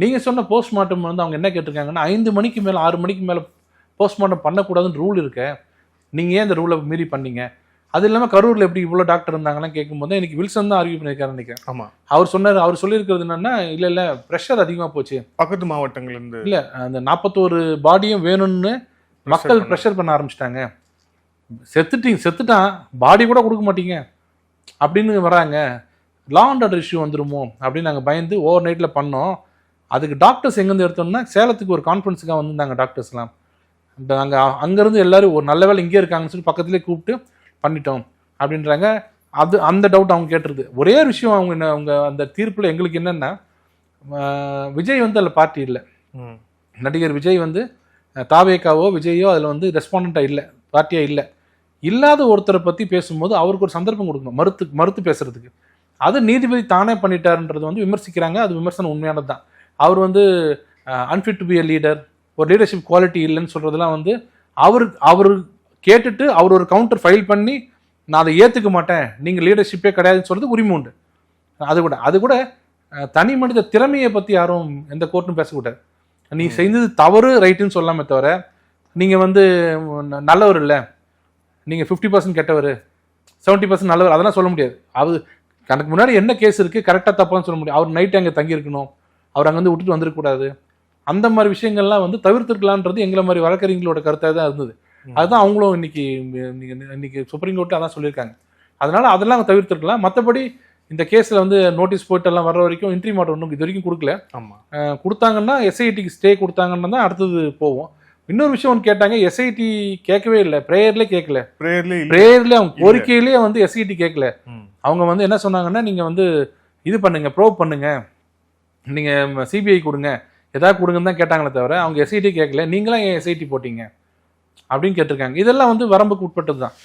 நீங்கள் சொன்ன போஸ்ட்மார்ட்டம் வந்து அவங்க என்ன கேட்டிருக்காங்கன்னா 5 மணிக்கு மேலே 6 மணிக்கு மேலே போஸ்ட்மார்ட்டம் பண்ணக்கூடாதுன்னு ரூல் இருக்கு. நீங்கள் ஏன் இந்த ரூலை மீறி பண்ணீங்க? அது இல்லாமல் கரூரில் எப்படி இவ்வளோ டாக்டர் இருந்தாங்கலாம் கேட்கும்போது எனக்கு வில்சன் தான் ஆர்கியூ பண்ணியிருக்காரு நினைக்கிறேன். ஆமாம், அவர் சொன்னார். அவர் சொல்லியிருக்கிறது என்னன்னா, இல்லை ப்ரெஷர் அதிகமாக போச்சு பக்கத்து மாவட்டங்கள்லேருந்து. இல்லை, அந்த 41 பாடியும் வேணும்னு மக்கள் ப்ரெஷர் பண்ண ஆரம்பிச்சிட்டாங்க. செத்துட்டான் பாடி கூட கொடுக்க மாட்டீங்க அப்படின்னு வராங்க. லா அண்ட் ஆர்டர் இஷ்யூ வந்துருமோ அப்படின்னு நாங்கள் பயந்து ஓவர் நைட்டில் பண்ணோம். அதுக்கு டாக்டர்ஸ் எங்கேருந்து எடுத்தோம்னா, சேலத்துக்கு ஒரு கான்ஃபரன்ஸுக்காக வந்திருந்தாங்க டாக்டர்ஸ்லாம். நாங்கள் அங்கேருந்து எல்லோரும் ஒரு நல்ல வேலை இங்கே இருக்காங்கன்னு சொல்லி பக்கத்துலேயே கூப்பிட்டு பண்ணிட்டோம் அப்படின்றாங்க. அந்த டவுட் அவங்க கேட்டுருது. ஒரே ஒரு விஷயம் அவங்க அந்த தீர்ப்பில் எங்களுக்கு என்னென்னா, விஜய் வந்து அதில் பார்ட்டி இல்லை. நடிகர் விஜய் வந்து தாவேக்காவோ விஜயோ அதில் வந்து ரெஸ்பாண்டண்ட்டாக இல்லை, பார்ட்டியாக இல்லை. இல்லாத ஒருத்தரை பற்றி பேசும்போது அவருக்கு ஒரு சந்தர்ப்பம் கொடுக்கணும் மறுத்து பேசுறதுக்கு. அது நீதிபதி தானே பண்ணிட்டாருன்றது வந்து விமர்சிக்கிறாங்க. அது விமர்சனம் உண்மையானது தான். அவர் வந்து unfit to be a leader, ஒரு லீடர்ஷிப் குவாலிட்டி இல்லைன்னு சொல்கிறதுலாம் வந்து அவர் கேட்டுட்டு அவர் ஒரு கவுண்டர் ஃபைல் பண்ணி நான் அதை ஏற்றுக்க மாட்டேன், நீங்கள் லீடர்ஷிப்பே கிடையாதுன்னு சொல்கிறது உரிமை உண்டு. அது கூட தனி மனித திறமையை பற்றி யாரும் எந்த கோர்ட்டும் பேசக்கூடாது. நீ செய்தது தவறு ரைட்டுன்னு சொல்லாமே தவிர, நீங்கள் வந்து நல்லவர் இல்லை, நீங்கள் 50% கெட்டவர் 70% நல்லவர் அதெல்லாம் சொல்ல முடியாது. அது கணக்கு முன்னாடி என்ன கேஸ் இருக்குது, கரெக்டாக தப்பான்னு சொல்ல முடியும். அவர் நைட்டு அங்கே தங்கியிருக்கணும், அவர் அங்கே வந்து விட்டுட்டு வந்துருக்கக்கூடாது. அந்த மாதிரி விஷயங்கள்லாம் வந்து தவிர்த்துருக்கலான்றது எங்களை மாதிரி வழக்கறிஞர்களோட கருத்தாக தான் இருந்தது. அதுதான் அவங்களும் இன்னைக்கு சுப்ரீம் கோர்ட்டு அதான் சொல்லியிருக்காங்க. அதனால அதெல்லாம் தவிர்த்துருக்கலாம். மற்றபடி இந்த கேஸில் வந்து நோட்டீஸ் போயிட்டெல்லாம் வர்ற வரைக்கும் இன்ட்ரி மாட்டர் ஒன்றும் இது வரைக்கும் கொடுக்கல. கொடுத்தாங்கன்னா எஸ்ஐடிக்கு ஸ்டே கொடுத்தாங்கன்னா தான் அடுத்தது போவோம். இன்னொரு விஷயம் ஒன்று கேட்டாங்க, எஸ்ஐடி கேட்கவே இல்லை, ப்ரேயர்லேயே கேட்கல. ப்ரேயர்லேயே அவங்க கோரிக்கையிலேயே வந்து எஸ்ஐடி கேட்கல. அவங்க வந்து என்ன சொன்னாங்கன்னா, நீங்கள் வந்து இது பண்ணுங்க, ப்ரோப் பண்ணுங்க, நீங்கள் சிபிஐ கொடுங்க, எதாவது கொடுங்கன்னு தான் கேட்டாங்களே தவிர அவங்க எஸ்ஐடி கேட்கல. நீங்களாம் ஏன் எஸ்ஐடி போட்டீங்க அப்படின்னு கேட்டிருக்காங்க. இதெல்லாம் வந்து வரம்புக்கு உட்பட்டது தான்.